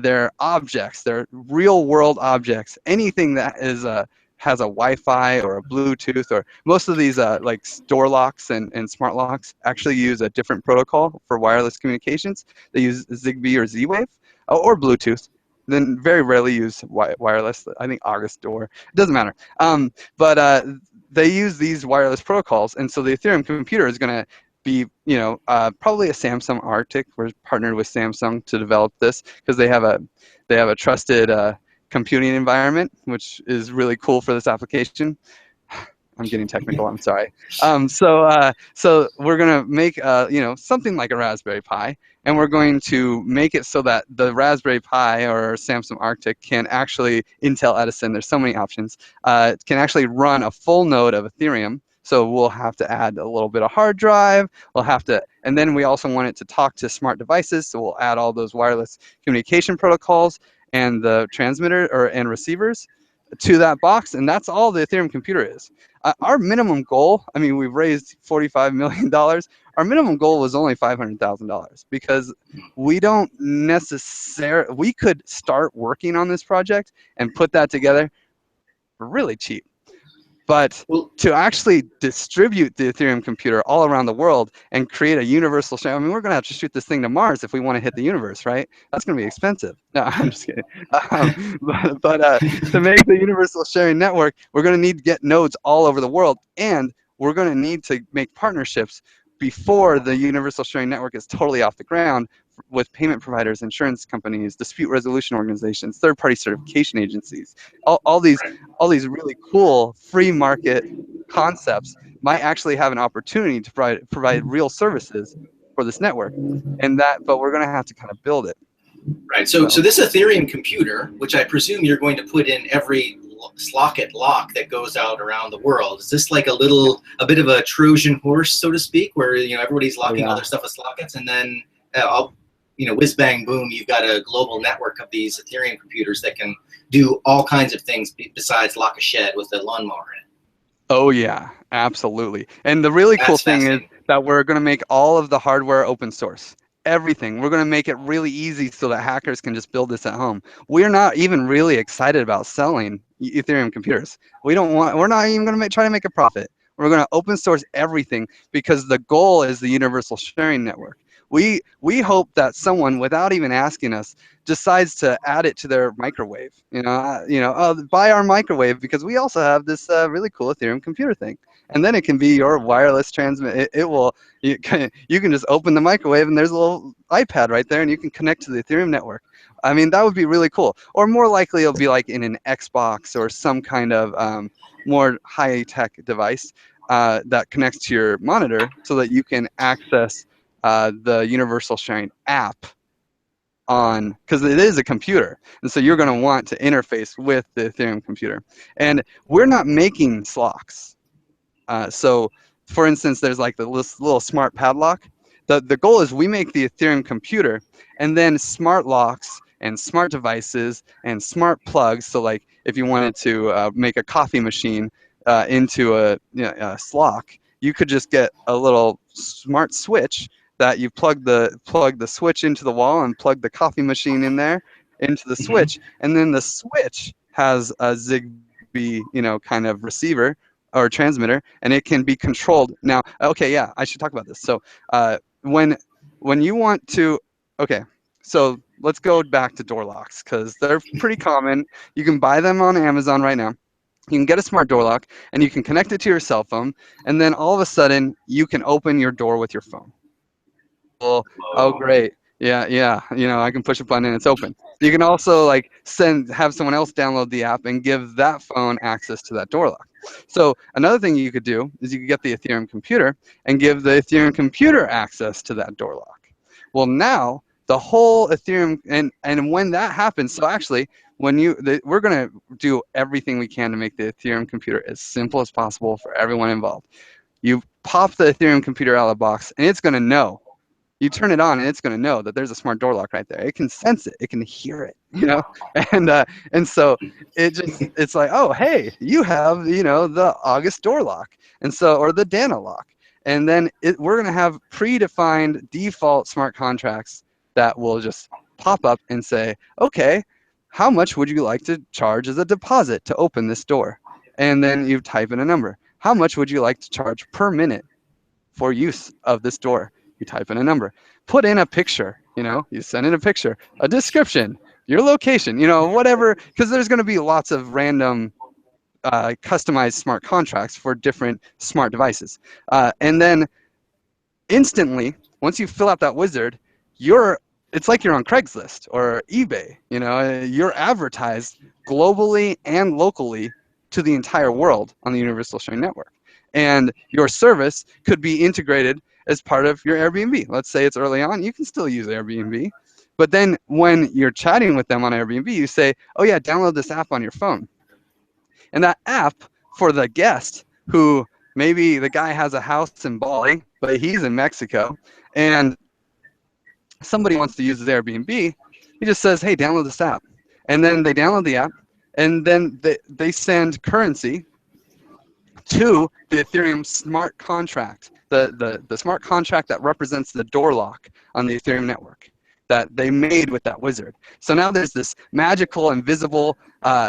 their objects, their real world objects, anything that is has a Wi-Fi or a Bluetooth, or most of these like door locks and smart locks actually use a different protocol for wireless communications. They use Zigbee or Z-Wave or Bluetooth. Then very rarely use wireless. I think August Door. It doesn't matter. But they use these wireless protocols, and so the Ethereum Computer is going to be, probably a Samsung Arctic. We're partnered with Samsung to develop this because they have a trusted computing environment, which is really cool for this application. I'm getting technical. I'm sorry. So we're gonna make something like a Raspberry Pi, and we're going to make it so that the Raspberry Pi or Samsung Arctic can actually Intel Edison. There's so many options. Can actually run a full node of Ethereum. So we'll have to add a little bit of hard drive. We'll have to, and then we also want it to talk to smart devices. So we'll add all those wireless communication protocols and the transmitter and receivers to that box, and that's all the Ethereum computer is. Our minimum goal, I mean, we've raised $45 million. Our minimum goal was only $500,000 because we don't necessarily, we could start working on this project and put that together for really cheap. But to actually distribute the Ethereum computer all around the world and create a universal share, I mean, we're going to have to shoot this thing to Mars if we want to hit the universe, right? That's going to be expensive. No, I'm just kidding. But to make the universal sharing network, we're going to need to get nodes all over the world, and we're going to need to make partnerships before the universal sharing network is totally off the ground with payment providers, insurance companies, dispute resolution organizations, third-party certification agencies. All these really cool free market concepts might actually have an opportunity to provide real services for this network, but we're going to have to kind of build it. Right. So this Ethereum computer, which I presume you're going to put in every Slock.it lock that goes out around the world, is this like a bit of a Trojan horse, so to speak, where everybody's locking all their stuff with Slock.its, and then whiz bang boom, you've got a global network of these Ethereum computers that can do all kinds of things besides lock a shed with a lawnmower in it. Oh yeah, absolutely. And the really cool thing is that we're going to make all of the hardware open source. Everything. We're going to make it really easy so that hackers can just build this at home. We're not even really excited about selling Ethereum computers. We're not even going to try to make a profit. We're going to open source everything because the goal is the universal sharing network. We hope that someone, without even asking us, decides to add it to their microwave. Buy our microwave because we also have this really cool Ethereum computer thing, and then it can be your wireless transmit. You can just open the microwave and there's a little iPad right there, and you can connect to the Ethereum network. I mean, that would be really cool. Or more likely, it'll be like in an Xbox or some kind of more high-tech device that connects to your monitor so that you can access the universal sharing app because it is a computer, and so you're going to want to interface with the Ethereum computer. And we're not making Slocks. So for instance, there's like this little smart padlock. The goal is we make the Ethereum computer, and then smart locks and smart devices and smart plugs. So like if you wanted to make a coffee machine into a Slock, you could just get a little smart switch that you plug the switch into the wall and plug the coffee machine in there into the switch, and then the switch has a Zigbee kind of receiver or transmitter, and it can be controlled. Now, okay, yeah, I should talk about this. So when you want to, okay, so let's go back to door locks because they're pretty common. You can buy them on Amazon right now. You can get a smart door lock, and you can connect it to your cell phone, and then all of a sudden you can open your door with your phone. Well, oh great, yeah, I can push a button and it's open. You can also have someone else download the app and give that phone access to that door lock. So another thing you could do is you could get the Ethereum computer and give the Ethereum computer access to that door lock. Well, now the whole Ethereum, and when that happens, so actually we're going to do everything we can to make the Ethereum computer as simple as possible for everyone involved. You pop the Ethereum computer out of the box, and it's going to know. You turn it on, and it's going to know that there's a smart door lock right there. It can sense it. It can hear it, and so it's like, oh, hey, you have, the August door lock, and so, or the Dana lock. And then we're going to have predefined default smart contracts that will just pop up and say, okay, how much would you like to charge as a deposit to open this door? And then you type in a number. How much would you like to charge per minute for use of this door? You type in a number, put in a picture, you send in a picture, a description, your location, whatever, because there's going to be lots of random customized smart contracts for different smart devices. And then instantly, once you fill out that wizard, it's like you're on Craigslist or eBay. You're advertised globally and locally to the entire world on the Universal Sharing Network. And your service could be integrated as part of your Airbnb. Let's say it's early on, you can still use Airbnb. But then when you're chatting with them on Airbnb, you say, oh yeah, download this app on your phone. And that app for the guest, who maybe the guy has a house in Bali, but he's in Mexico, and somebody wants to use his Airbnb, he just says, hey, download this app. And then they download the app, and then they send currency to the Ethereum smart contract, the smart contract that represents the door lock on the Ethereum network that they made with that wizard. So now there's this magical, invisible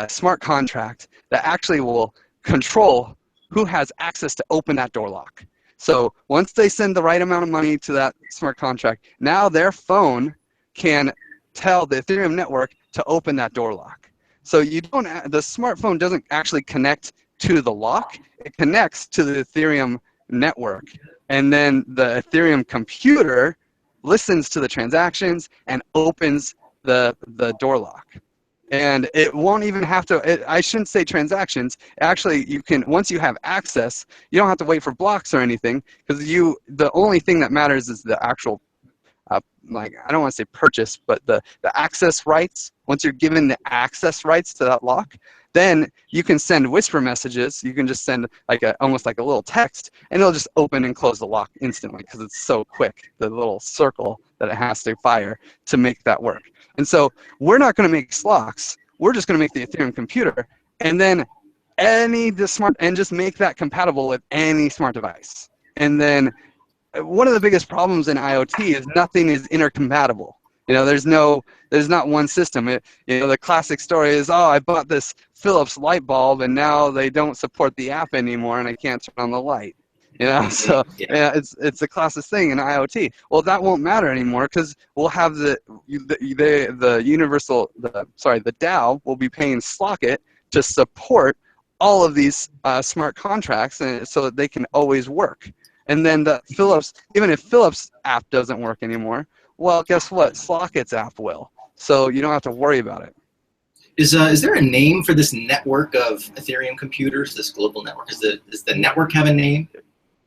smart contract that actually will control who has access to open that door lock. So once they send the right amount of money to that smart contract, now their phone can tell the Ethereum network to open that door lock. So you don't, the smartphone doesn't actually connect to the lock, it connects to the Ethereum network. And then the Ethereum computer listens to the transactions and opens the door lock. And it won't even have to, I shouldn't say transactions. Actually, you can, once you have access, you don't have to wait for blocks or anything, because the only thing that matters is the actual, like, I don't want to say purchase, but the access rights. Once you're given the access rights to that lock, then you can send whisper messages. You can just send like almost like a little text, and it'll just open and close the lock instantly because it's so quick, the little circle that it has to fire to make that work. And so we're not going to make Slocks. We're just going to make the Ethereum computer, and then and just make that compatible with any smart device. And then one of the biggest problems in IoT is nothing is intercompatible. You know, there's not one system. The classic story is, oh, I bought this Philips light bulb and now they don't support the app anymore and I can't turn on the light. You know, so yeah, it's the classic thing in IoT. Well, that won't matter anymore because we'll have the DAO will be paying Slock.it to support all of these smart contracts, and so that they can always work. And then the Philips, even if Philips app doesn't work anymore, well, guess what? Slock.it's app will. So you don't have to worry about it. Is there a name for this network of Ethereum computers, this global network? Does the network have a name?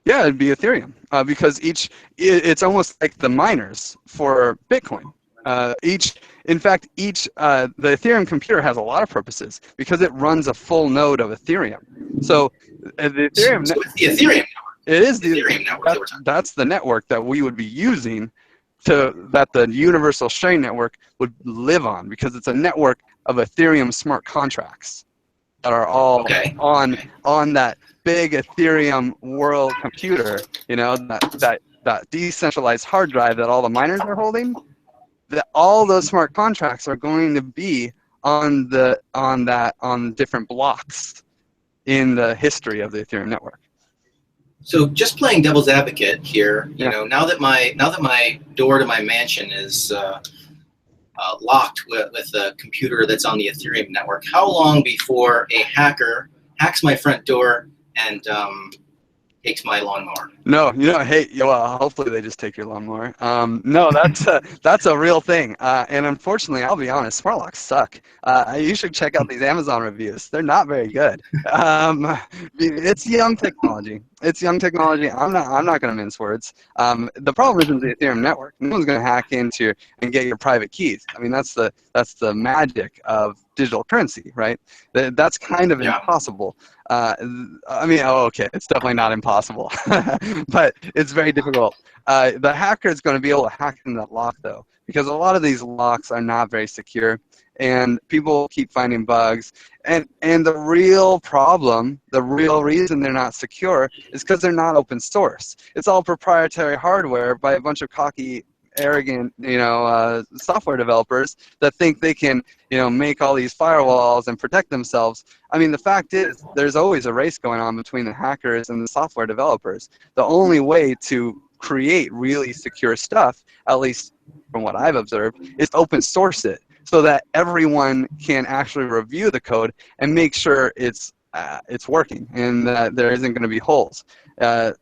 Yeah, it'd be Ethereum, because it's almost like the miners for Bitcoin. In fact, the Ethereum computer has a lot of purposes because it runs a full node of Ethereum. So the Ethereum, so it's the Ethereum network. It is the Ethereum network. That's the network that we would be using that the Universal Sharing Network would live on, because it's a network of Ethereum smart contracts that are all on that big Ethereum world computer, you know, that decentralized hard drive that all the miners are holding. That all those smart contracts are going to be on different blocks in the history of the Ethereum network. So just playing devil's advocate here, you know, now that my door to my mansion is locked with a computer that's on the Ethereum network, how long before a hacker hacks my front door and takes my lawnmower? No, hey, well, hopefully they just take your lawnmower. No, that's a real thing. And unfortunately, I'll be honest, smart locks suck. You should check out these Amazon reviews. They're not very good. It's young technology. It's young technology. I'm not going to mince words. The problem isn't the Ethereum network. No one's going to hack into and get your private keys. I mean, that's the magic of digital currency, right? That's kind of impossible. I mean, okay, it's definitely not impossible, but it's very difficult. The hacker is going to be able to hack into that lock, though, because a lot of these locks are not very secure, and people keep finding bugs. And the real problem, the real reason they're not secure is because they're not open source. It's all proprietary hardware by a bunch of cocky, arrogant, software developers that think they can, make all these firewalls and protect themselves. I mean, the fact is, there's always a race going on between the hackers and the software developers. The only way to create really secure stuff, at least from what I've observed, is to open source it so that everyone can actually review the code and make sure it's working and that there isn't going to be holes. Yeah,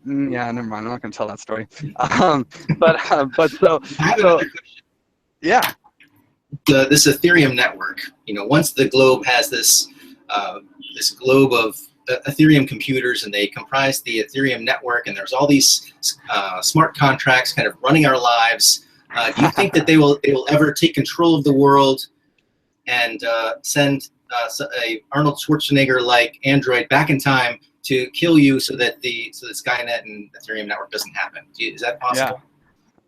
never mind. I'm not going to tell that story. Yeah. this Ethereum network, once the globe has this this globe of Ethereum computers, and they comprise the Ethereum network, and there's all these smart contracts kind of running our lives. Do you think that they will ever take control of the world and send a Arnold Schwarzenegger like android back in time to kill you so that Skynet and Ethereum network doesn't happen? Is that possible?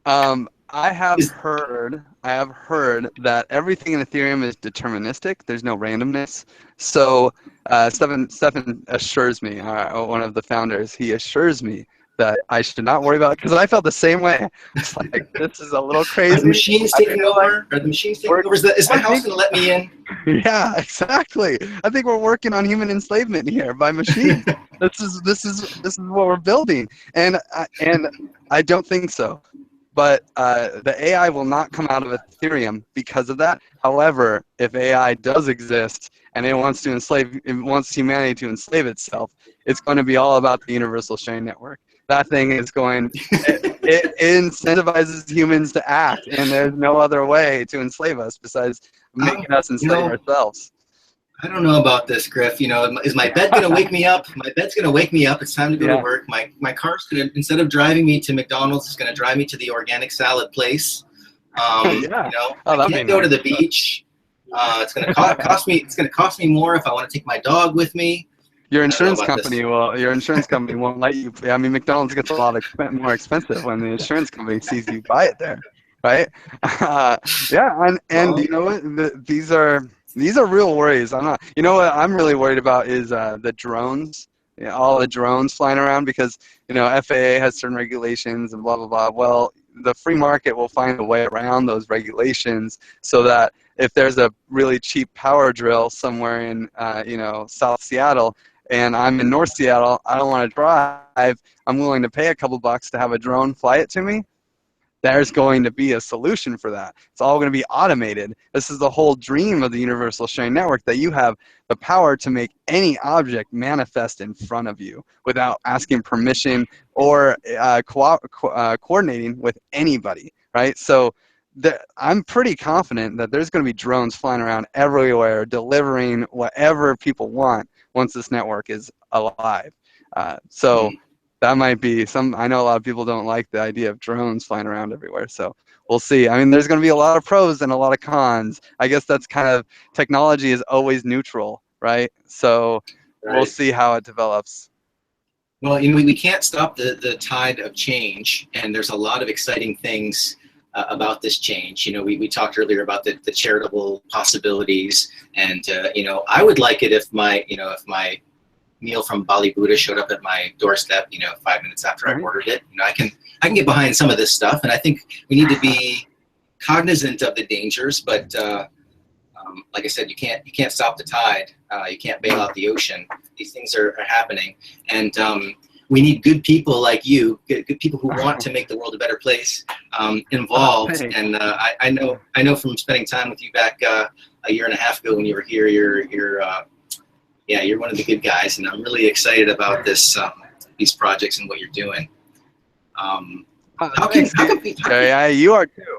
Yeah. I have heard that everything in Ethereum is deterministic. There's no randomness. So Stefan assures me, one of the founders, he assures me that I should not worry about it, because I felt the same way. It's like, this is a little crazy. Are the machines taking over? Are the machines taking over? Is my house going to let me in? Yeah, exactly. I think we're working on human enslavement here by machines. This is what we're building, and I don't think so. But the AI will not come out of Ethereum because of that. However, if AI does exist and it wants humanity to enslave itself, it's going to be all about the universal sharing network. That thing is it incentivizes humans to act, and there's no other way to enslave us besides making us enslave ourselves. I don't know about this, Griff. Is my bed going to wake me up? My bed's going to wake me up. It's time to go to work. My car's going to, instead of driving me to McDonald's, it's going to drive me to the organic salad place. I can't go to the beach. It's going to cost me. It's going to cost me more if I want to take my dog with me. Your insurance company won't let you. I mean, McDonald's gets a lot more expensive when the insurance company sees you buy it there, right? And you know what? These are real worries. I'm not. You know what I'm really worried about is the drones. All the drones flying around, because FAA has certain regulations and blah blah blah. Well, the free market will find a way around those regulations, so that if there's a really cheap power drill somewhere in South Seattle, and I'm in North Seattle, I don't want to drive, I'm willing to pay a couple bucks to have a drone fly it to me. There's going to be a solution for that. It's all going to be automated. This is the whole dream of the universal sharing network, that you have the power to make any object manifest in front of you without asking permission or coordinating with anybody, right? So I'm pretty confident that there's going to be drones flying around everywhere delivering whatever people want once this network is alive. That might be I know a lot of people don't like the idea of drones flying around everywhere, so we'll see. I mean, there's going to be a lot of pros and a lot of cons. I guess that's kind of, technology is always neutral, right? So We'll see how it develops. Well, we can't stop the tide of change, and there's a lot of exciting things about this change. We talked earlier about the charitable possibilities, and I would like it if my meal from Bali Buddha showed up at my doorstep 5 minutes after I ordered it. I can get behind some of this stuff, and I think we need to be cognizant of the dangers, but like I said, you can't stop the tide. You can't bail out the ocean. These things are happening, and we need good people like you, good people who want to make the world a better place, involved. And I know from spending time with you back a year and a half ago when you were here, you're one of the good guys, and I'm really excited about these projects and what you're doing. You are too.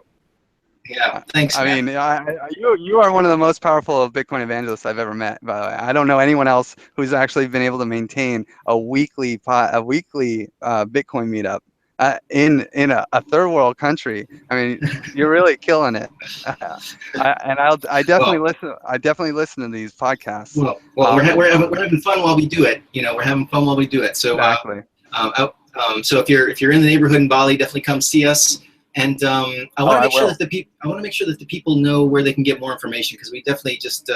Yeah, thanks. I mean, you are one of the most powerful of Bitcoin evangelists I've ever met. By the way, I don't know anyone else who's actually been able to maintain a weekly Bitcoin meetup in a third world country. I mean, you're really killing it. I definitely listen. I definitely listen to these podcasts. Well, we're having fun while we do it. We're having fun while we do it. So exactly. So if you're in the neighborhood in Bali, definitely come see us. And I want to make sure that the people know where they can get more information, because we definitely just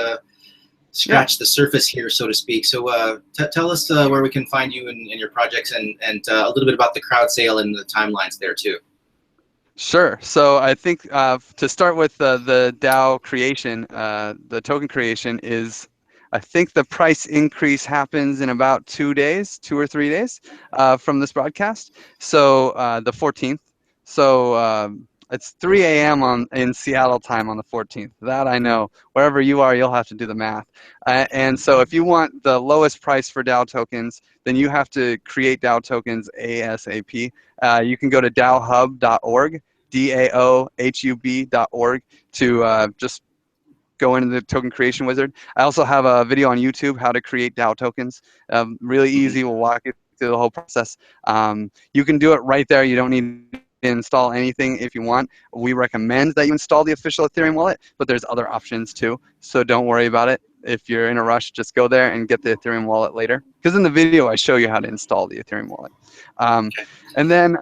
scratched the surface here, so to speak. So tell us where we can find you and your projects, and a little bit about the crowd sale and the timelines there too. Sure. So I think to start with the DAO creation, the token creation is, I think the price increase happens in about 2 or 3 days from this broadcast. So the 14th. So it's 3 a.m. in Seattle time on the 14th. That I know. Wherever you are, you'll have to do the math. And so if you want the lowest price for DAO tokens, then you have to create DAO tokens ASAP. You can go to DAOhub.org, DAOHUB.org, to just go into the token creation wizard. I also have a video on YouTube, how to create DAO tokens. Really easy. We'll walk you through the whole process. You can do it right there. You don't need to install anything if you want. We recommend that you install the official Ethereum wallet, but there's other options too. So don't worry about it. If you're in a rush, just go there and get the Ethereum wallet later. Because in the video, I show you how to install the Ethereum wallet. And then,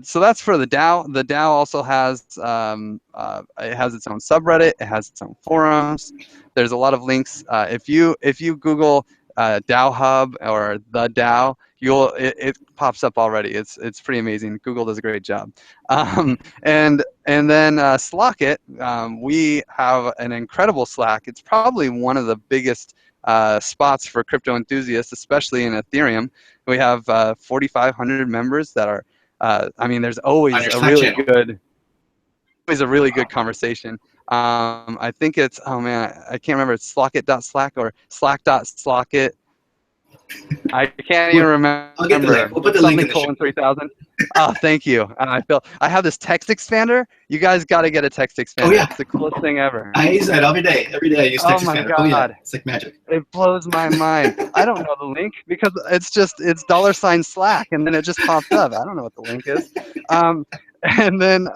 so that's for the DAO. The DAO also has, it has its own subreddit. It has its own forums. There's a lot of links. If you Google DAO Hub or the DAO, it pops up already. It's pretty amazing. Google does a great job. And then Slock.it, we have an incredible Slack. It's probably one of the biggest spots for crypto enthusiasts, especially in Ethereum. We have 4,500 members that are. I mean, there's always a really good conversation. I think it's, oh man, I can't remember. It's Slock.it.slack or Slack.slockit. I can't even remember. I'll get the link. We'll put the link in the show. 3000. Oh, thank you. And I have this text expander. You guys got to get a text expander. Oh, yeah. It's the coolest thing ever. I use that every day. Every day I use text expander. Oh my God. It's like magic. It blows my mind. I don't know the link because it's $Slack and then it just pops up. I don't know what the link is. And then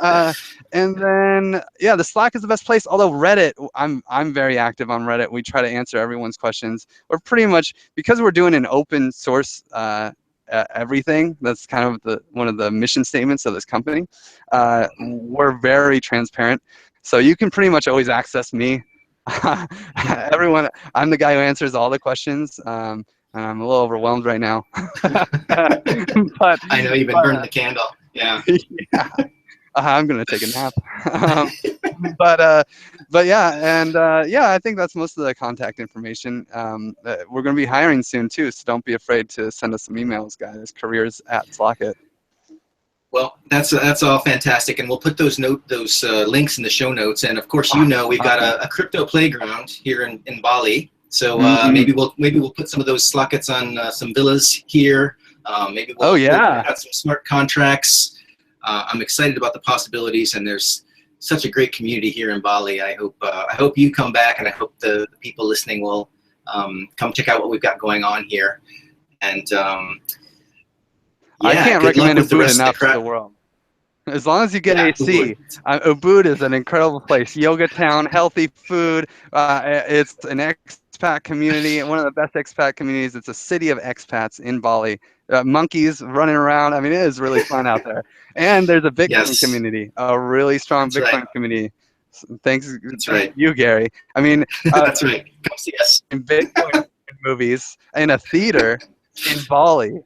yeah, the Slack is the best place. Although Reddit, I'm very active on Reddit. We try to answer everyone's questions. We're pretty much, because we're doing an open source everything. That's kind of one of the mission statements of this company. We're very transparent, so you can pretty much always access me. Everyone, I'm the guy who answers all the questions. And I'm a little overwhelmed right now. But I know you've been burning the candle. Yeah. Yeah. I'm gonna take a nap. But yeah, and yeah, I think that's most of the contact information. We're gonna be hiring soon too, so don't be afraid to send us some emails, guys. careers@Slock.it. Well, that's all fantastic, and we'll put those links in the show notes. And of course, you know, we've got a crypto playground here in Bali. So maybe we'll put some of those Slock.its on some villas here. Maybe we'll have some smart contracts. I'm excited about the possibilities, and there's such a great community here in Bali. I hope you come back, and I hope the people listening will come check out what we've got going on here. And I can't recommend Ubud enough to the world. As long as you get AC, Ubud is an incredible place. Yoga town, healthy food. It's an expat community, one of the best expat communities. It's a city of expats in Bali. Monkeys running around. I mean, it is really fun out there. And there's a Bitcoin community, a really strong Bitcoin community. Thanks to you, Gary. I mean, that's right. Come see us. In Bitcoin movies, in a theater in Bali.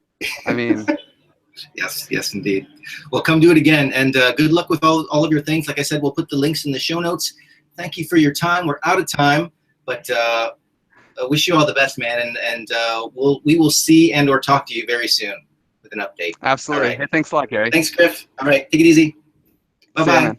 I mean. Yes, indeed. Well, come do it again, and good luck with all of your things. Like I said, we'll put the links in the show notes. Thank you for your time. We're out of time, but I wish you all the best, man, and we will see and or talk to you very soon with an update. Absolutely. Right. Hey, thanks a lot, Gary. Thanks, Griff. All right, take it easy. Bye-bye.